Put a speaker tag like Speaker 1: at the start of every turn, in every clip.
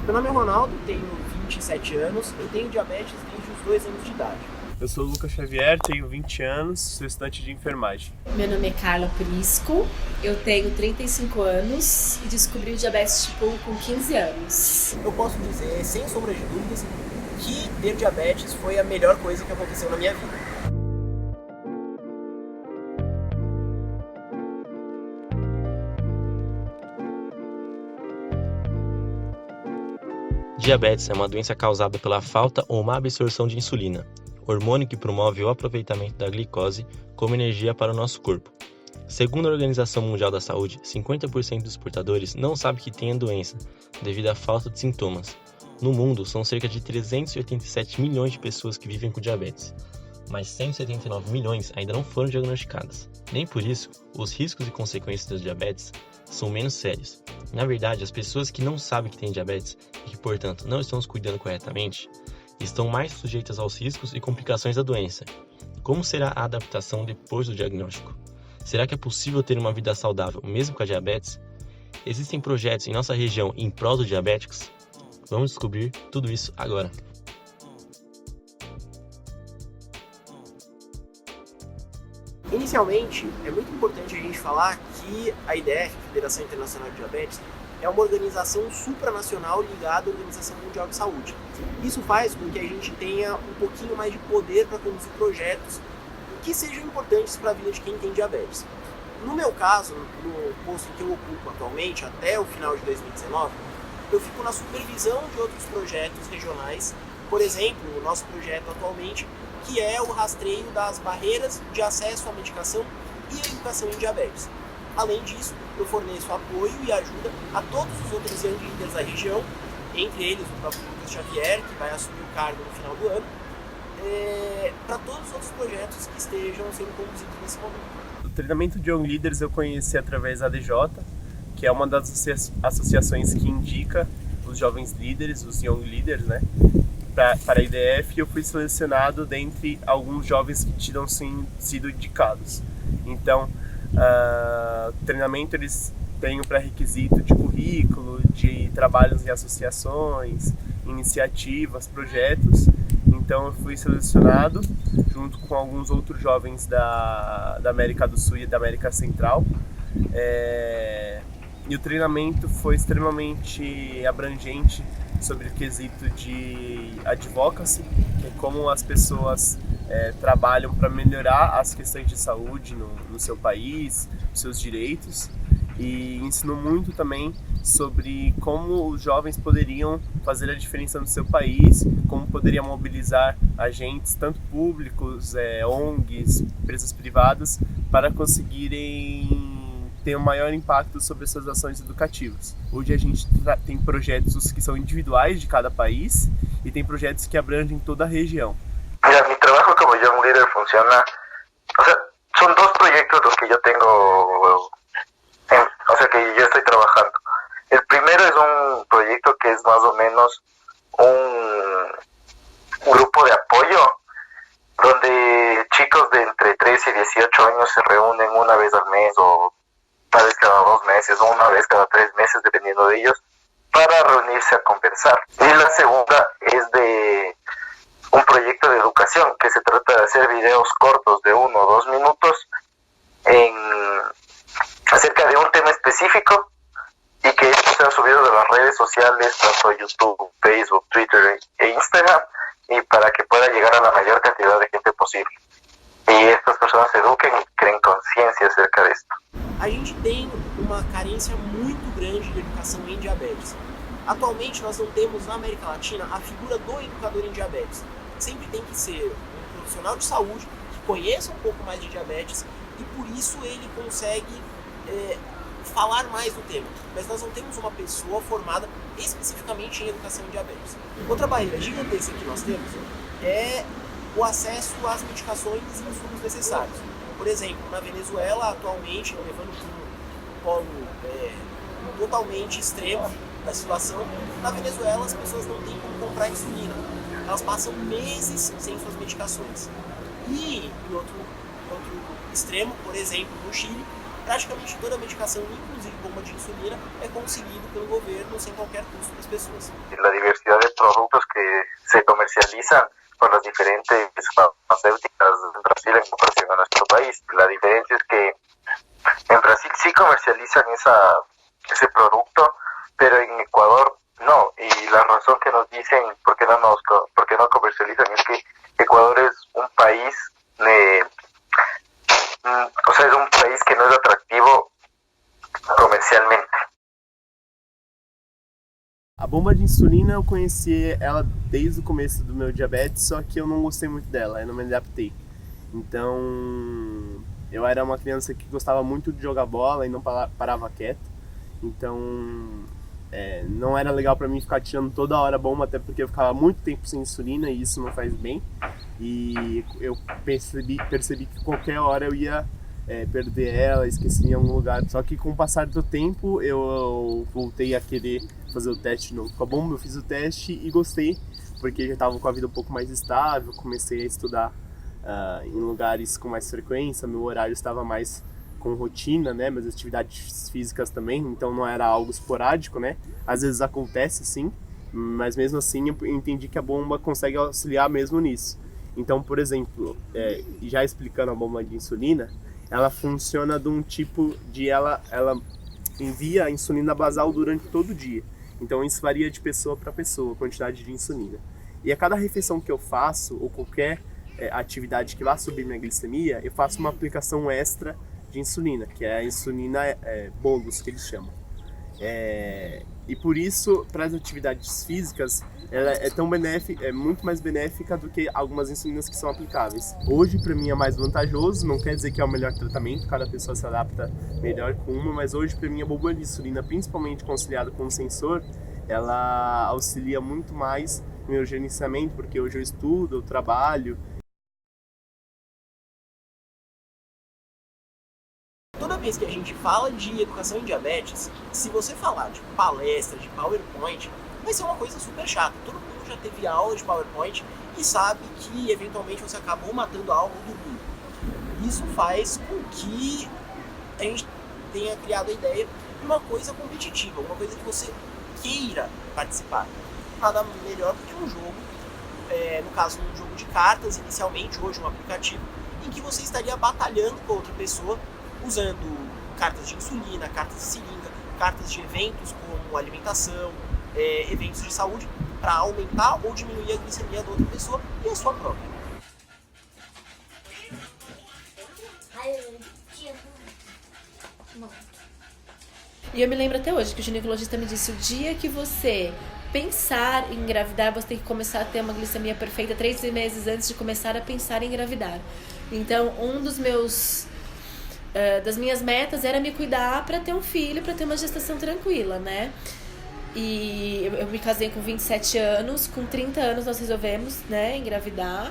Speaker 1: Meu nome é Ronaldo, tenho 27 anos e tenho diabetes desde os 2 anos de idade.
Speaker 2: Eu sou o Lucas Xavier, tenho 20 anos, sou estudante de enfermagem.
Speaker 3: Meu nome é Carla Prisco, eu tenho 35 anos e descobri o diabetes tipo 1 com 15 anos.
Speaker 1: Eu posso dizer, sem sombra de dúvidas, que ter diabetes foi a melhor coisa que aconteceu na minha vida.
Speaker 4: Diabetes é uma doença causada pela falta ou má absorção de insulina, hormônio que promove o aproveitamento da glicose como energia para o nosso corpo. Segundo a Organização Mundial da Saúde, 50% dos portadores não sabem que têm a doença, devido à falta de sintomas. No mundo, são cerca de 387 milhões de pessoas que vivem com diabetes, mas 179 milhões ainda não foram diagnosticadas. Nem por isso, os riscos e consequências do diabetes são menos sérios. Na verdade, as pessoas que não sabem que têm diabetes e que, portanto, não estão se cuidando corretamente, estão mais sujeitas aos riscos e complicações da doença. Como será a adaptação depois do diagnóstico? Será que é possível ter uma vida saudável mesmo com a diabetes? Existem projetos em nossa região em prol dos diabéticos? Vamos descobrir tudo isso agora.
Speaker 1: Inicialmente, é muito importante a gente falar que a IDF, Federação Internacional de Diabetes, é uma organização supranacional ligada à Organização Mundial de Saúde. Isso faz com que a gente tenha um pouquinho mais de poder para conduzir projetos que sejam importantes para a vida de quem tem diabetes. No meu caso, no posto em que eu ocupo atualmente, até o final de 2019, eu fico na supervisão de outros projetos regionais. Por exemplo, o nosso projeto atualmente, que é o rastreio das barreiras de acesso à medicação e à educação em diabetes. Além disso, eu forneço apoio e ajuda a todos os outros young leaders da região, entre eles o próprio Lucas Xavier, que vai assumir o cargo no final do ano, para todos os outros projetos que estejam sendo conduzidos nesse momento.
Speaker 2: O treinamento de Young Leaders eu conheci através da ADJ, que é uma das associações que indica os jovens líderes, os Young Leaders, né, para a IDF, e eu fui selecionado dentre alguns jovens que tinham sido indicados. Então, o treinamento eles têm o pré-requisito de currículo, de trabalhos em associações, iniciativas, projetos. Então eu fui selecionado junto com alguns outros jovens da América do Sul e da América Central. E o treinamento foi extremamente abrangente sobre o quesito de advocacy, que é como as pessoas trabalham para melhorar as questões de saúde no seu país, seus direitos, e ensinou muito também sobre como os jovens poderiam fazer a diferença no seu país, como poderiam mobilizar agentes, tanto públicos, ONGs, empresas privadas, para conseguirem ter um maior impacto sobre as suas ações educativas. Hoje a gente tem projetos que são individuais de cada país e tem projetos que abrangem toda a região.
Speaker 5: Mira, mi trabajo como Young Leader funciona, o sea, son dos proyectos los que yo tengo, o sea, que yo estoy trabajando. El primero es un proyecto que es más o menos un grupo de apoyo donde chicos de entre 13 y 18 años se reúnen una vez al mes o una vez cada 2 meses o una vez cada 3 meses, dependiendo de ellos, para reunirse a conversar. Y la segunda es de un proyecto de educación que se trata de hacer videos cortos de 1 o 2 minutos acerca de un tema específico y que estos sean subidos a las redes sociales, tanto YouTube, Facebook, Twitter e Instagram, y para que pueda llegar a la mayor cantidad de gente posible. E estas pessoas se eduquem e criem consciência acerca disso.
Speaker 1: A gente tem uma carência muito grande de educação em diabetes. Atualmente nós não temos na América Latina a figura do educador em diabetes. Sempre tem que ser um profissional de saúde que conheça um pouco mais de diabetes e por isso ele consegue falar mais do tema. Mas nós não temos uma pessoa formada especificamente em educação em diabetes. Outra barreira gigantesca que nós temos é o acesso às medicações e insumos necessários. Por exemplo, na Venezuela, atualmente, levando um polo totalmente extremo da situação, na Venezuela as pessoas não têm como comprar insulina. Elas passam meses sem suas medicações. E, em outro extremo, por exemplo, no Chile, praticamente toda a medicação, inclusive bomba de insulina, é conseguido pelo governo sem qualquer custo para as pessoas.
Speaker 5: A diversidade de produtos que se comercializam por las diferentes farmacéuticas en Brasil en comparación a nuestro país. La diferencia es que en Brasil sí comercializan ese producto, pero en Ecuador no. Y la razón que nos dicen por qué no comercializan es que Ecuador es un país es un país que no es atractivo comercialmente.
Speaker 2: A bomba de insulina eu conheci ela desde o começo do meu diabetes, só que eu não gostei muito dela, eu não me adaptei. Então, eu era uma criança que gostava muito de jogar bola e não parava quieto. Então, não era legal pra mim ficar tirando toda hora a bomba, até porque eu ficava muito tempo sem insulina e isso não faz bem. E eu percebi que qualquer hora eu ia perder ela, esqueci em algum lugar. Só que com o passar do tempo eu voltei a querer fazer o teste de novo com a bomba. Eu fiz o teste e gostei, porque já estava com a vida um pouco mais estável, comecei a estudar em lugares com mais frequência, meu horário estava mais com rotina, né, mas atividades físicas também, então não era algo esporádico, né, às vezes acontece sim, mas mesmo assim eu entendi que a bomba consegue auxiliar mesmo nisso. Então, por exemplo, já explicando a bomba de insulina, ela funciona de um tipo de ela envia a insulina basal durante todo o dia. Então isso varia de pessoa para pessoa, a quantidade de insulina. E a cada refeição que eu faço, ou qualquer atividade que vá subir minha glicemia, eu faço uma aplicação extra de insulina, que é a insulina bolus, que eles chamam. E por isso, para as atividades físicas, ela é muito mais benéfica do que algumas insulinas que são aplicáveis. Hoje, para mim, é mais vantajoso, não quer dizer que é o melhor tratamento, cada pessoa se adapta melhor com uma, mas hoje, para mim, a bomba de insulina, principalmente conciliada com o sensor, ela auxilia muito mais no meu gerenciamento, porque hoje eu estudo, eu trabalho.
Speaker 1: Toda vez que a gente fala de educação em diabetes, se você falar de palestra, de PowerPoint, vai ser uma coisa super chata. Todo mundo já teve aula de PowerPoint e sabe que eventualmente você acabou matando a aula ou dormindo. Isso faz com que a gente tenha criado a ideia de uma coisa competitiva, uma coisa que você queira participar. Nada melhor do que um jogo, no caso um jogo de cartas, inicialmente, hoje um aplicativo, em que você estaria batalhando com outra pessoa, usando cartas de insulina, cartas de seringa, cartas de eventos como alimentação, eventos de saúde, para aumentar ou diminuir a glicemia da outra pessoa e a sua própria.
Speaker 3: E eu me lembro até hoje que o ginecologista me disse: o dia que você pensar em engravidar, você tem que começar a ter uma glicemia perfeita 3 meses antes de começar a pensar em engravidar. Então, das minhas metas era me cuidar para ter um filho, para ter uma gestação tranquila, né? E eu me casei com 27 anos, com 30 anos nós resolvemos, né, engravidar.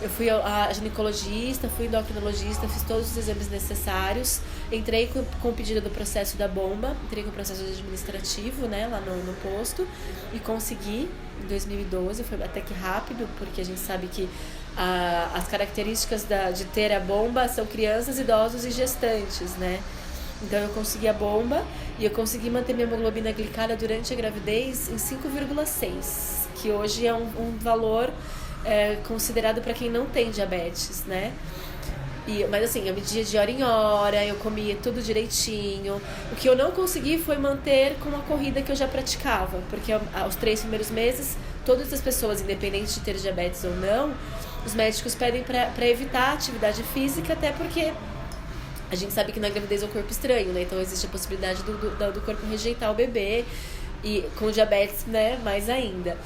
Speaker 3: Eu fui a ginecologista, fui endocrinologista, fiz todos os exames necessários, entrei com o pedido do processo da bomba, entrei com o processo administrativo, né, lá no posto, e consegui em 2012, foi até que rápido, porque a gente sabe que as características de ter a bomba são crianças, idosos e gestantes, né? Então eu consegui a bomba e eu consegui manter minha hemoglobina glicada durante a gravidez em 5,6, que hoje é um valor considerado para quem não tem diabetes, né? Mas assim, eu media de hora em hora, eu comia tudo direitinho. O que eu não consegui foi manter com a corrida que eu já praticava, porque aos 3 primeiros meses, todas as pessoas, independente de ter diabetes ou não, os médicos pedem para evitar a atividade física, até porque a gente sabe que na gravidez é um corpo estranho, né? Então existe a possibilidade do corpo rejeitar o bebê, e com diabetes, né, mais ainda.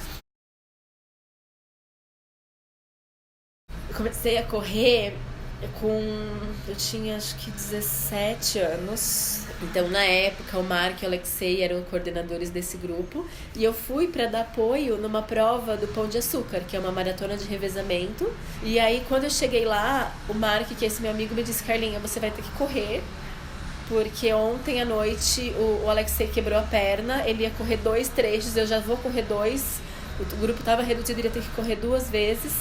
Speaker 3: Eu comecei a correr eu tinha acho que 17 anos. Então na época o Mark e o Alexei eram coordenadores desse grupo, e eu fui para dar apoio numa prova do Pão de Açúcar, que é uma maratona de revezamento. E aí quando eu cheguei lá, o Mark, que é esse meu amigo, me disse: Carlinha, você vai ter que correr, porque ontem à noite o Alexei quebrou a perna, ele ia correr 2 trechos, eu já vou correr 2, o grupo estava reduzido, ele ia ter que correr 2 vezes,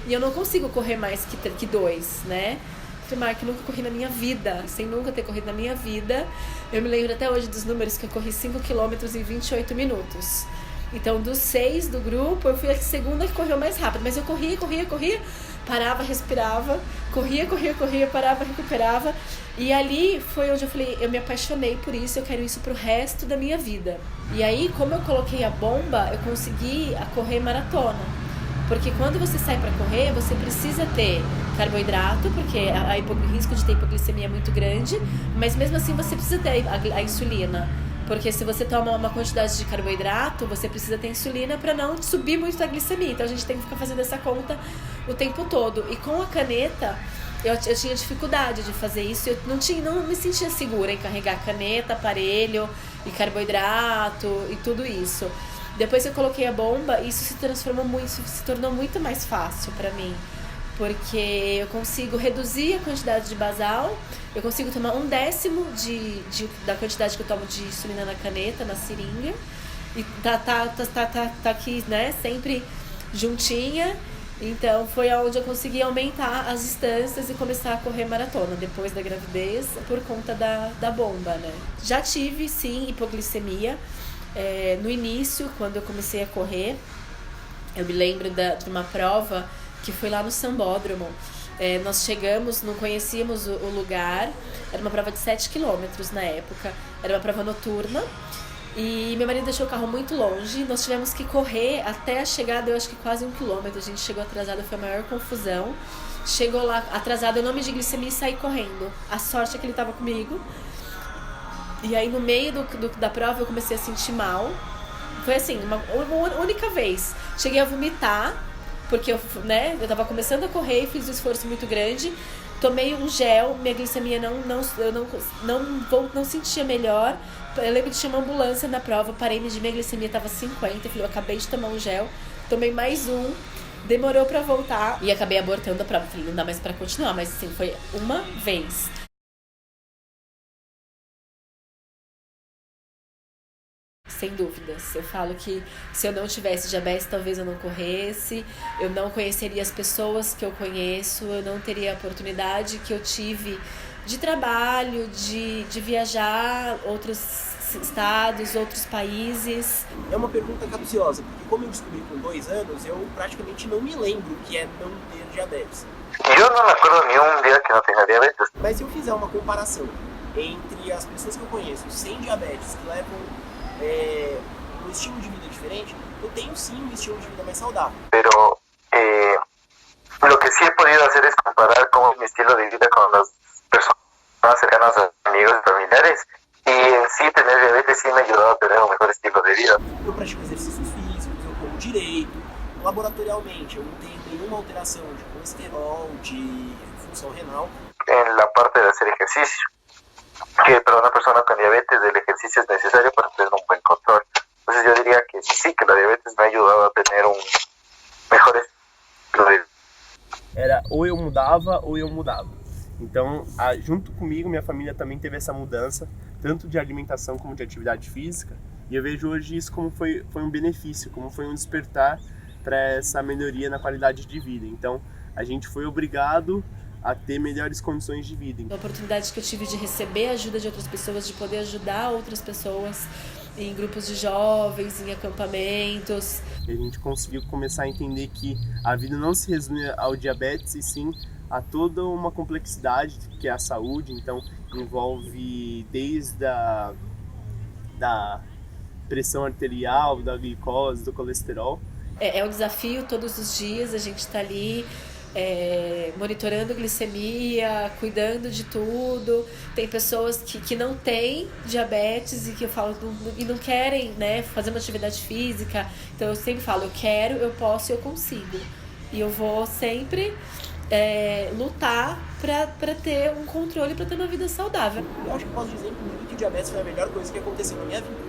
Speaker 3: e eu não consigo correr mais que 2, né? Mark, nunca corri na minha vida, sem nunca ter corrido na minha vida. Eu me lembro até hoje dos números que eu corri 5 km em 28 minutos. Então, dos 6 do grupo, eu fui a segunda que correu mais rápido. Mas eu corria, parava, respirava, corria, parava, recuperava. E ali foi onde eu falei, eu me apaixonei por isso, eu quero isso pro resto da minha vida. E aí, como eu coloquei a bomba, eu consegui correr maratona. Porque quando você sai para correr, você precisa ter carboidrato, porque o risco de ter hipoglicemia é muito grande, mas mesmo assim você precisa ter a insulina. Porque se você toma uma quantidade de carboidrato, você precisa ter insulina para não subir muito a glicemia. Então a gente tem que ficar fazendo essa conta o tempo todo. E com a caneta, eu tinha dificuldade de fazer isso. Eu não me sentia segura em carregar caneta, aparelho e carboidrato e tudo isso. Depois que eu coloquei a bomba, isso se tornou muito mais fácil para mim. Porque eu consigo reduzir a quantidade de basal, eu consigo tomar 1/10 da quantidade que eu tomo de insulina na caneta, na seringa. E tá aqui, né, sempre juntinha. Então foi onde eu consegui aumentar as distâncias e começar a correr maratona depois da gravidez, por conta da bomba, né. Já tive, sim, hipoglicemia. No início, quando eu comecei a correr, eu me lembro de uma prova que foi lá no Sambódromo. Nós chegamos, não conhecíamos o lugar, era uma prova de 7 quilômetros na época, era uma prova noturna, e meu marido deixou o carro muito longe, nós tivemos que correr até a chegada, eu acho que quase 1 quilômetro, a gente chegou atrasado, foi a maior confusão. Chegou lá atrasado, eu não medi glicemia e saí correndo, a sorte é que ele estava comigo. E aí no meio da prova eu comecei a sentir mal, foi assim, uma única vez, cheguei a vomitar, porque eu tava começando a correr e fiz um esforço muito grande, tomei um gel, minha glicemia eu não sentia melhor. Eu lembro que tinha uma ambulância na prova, parei, medir minha glicemia, tava 50, eu falei, eu acabei de tomar um gel, tomei mais um, demorou pra voltar e acabei abortando a prova, falei, não dá mais pra continuar, mas assim, foi uma vez. Sem dúvidas, eu falo que se eu não tivesse diabetes, talvez eu não corresse, eu não conheceria as pessoas que eu conheço, eu não teria a oportunidade que eu tive de trabalho, de viajar outros estados, outros países.
Speaker 1: É uma pergunta capciosa, porque como eu descobri com 2 anos, eu praticamente não me lembro o que é não ter diabetes.
Speaker 5: Eu não me acordo nenhum dia que não tenha diabetes.
Speaker 1: Mas se eu fizer uma comparação entre as pessoas que eu conheço sem diabetes, que levam um estilo de vida diferente, eu tenho sim um estilo de vida mais saudável.
Speaker 5: Pero lo que sí he podido hacer es comparar cómo es mi estilo de vida con las personas cercanas a amigos y familiares, y en sí tener diabetes sí me ha ayudado a tener un mejor estilo de vida.
Speaker 1: Eu pratico exercícios físicos, eu como direito, laboratorialmente eu não tenho nenhuma alteração de colesterol, de função renal.
Speaker 5: En la parte de hacer ejercicio, que para una persona con diabetes el ejercicio es necesario para tener un buen control. Entonces yo diría que sí, que la diabetes me ha ayudado a tener un mejor estilo de vida.
Speaker 2: Era ou eu mudava ou eu mudava. Então, junto comigo, minha família também teve essa mudança, tanto de alimentação como de atividade física. E eu vejo hoje isso como foi um benefício, como foi um despertar para essa melhoria na qualidade de vida. Então, a gente foi obrigado a ter melhores condições de vida.
Speaker 3: A oportunidade que eu tive de receber a ajuda de outras pessoas, de poder ajudar outras pessoas em grupos de jovens, em acampamentos.
Speaker 2: E a gente conseguiu começar a entender que a vida não se resume ao diabetes, e sim a toda uma complexidade que é a saúde. Então envolve desde da pressão arterial, da glicose, do colesterol.
Speaker 3: É um desafio todos os dias, a gente está ali monitorando glicemia, cuidando de tudo. Tem pessoas que não têm diabetes e que eu falo e não querem, né, fazer uma atividade física. Então eu sempre falo, eu quero, eu posso e eu consigo. E eu vou sempre lutar para ter um controle, para ter uma vida saudável.
Speaker 1: Eu acho que posso dizer que o diabetes foi a melhor coisa que aconteceu na minha vida.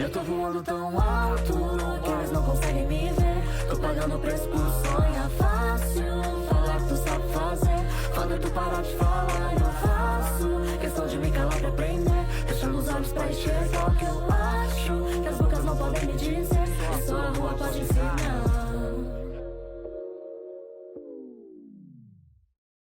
Speaker 6: Eu tô voando tão alto que eles não conseguem me ver. Tô pagando o preço por sonhar fácil. Falar que tu sabe fazer, fazer tu parar de falar, eu faço. Questão de me calar pra aprender, fechando os olhos pra enxergar o que eu acho. Que as bocas não podem me dizer, só a rua pode ensinar.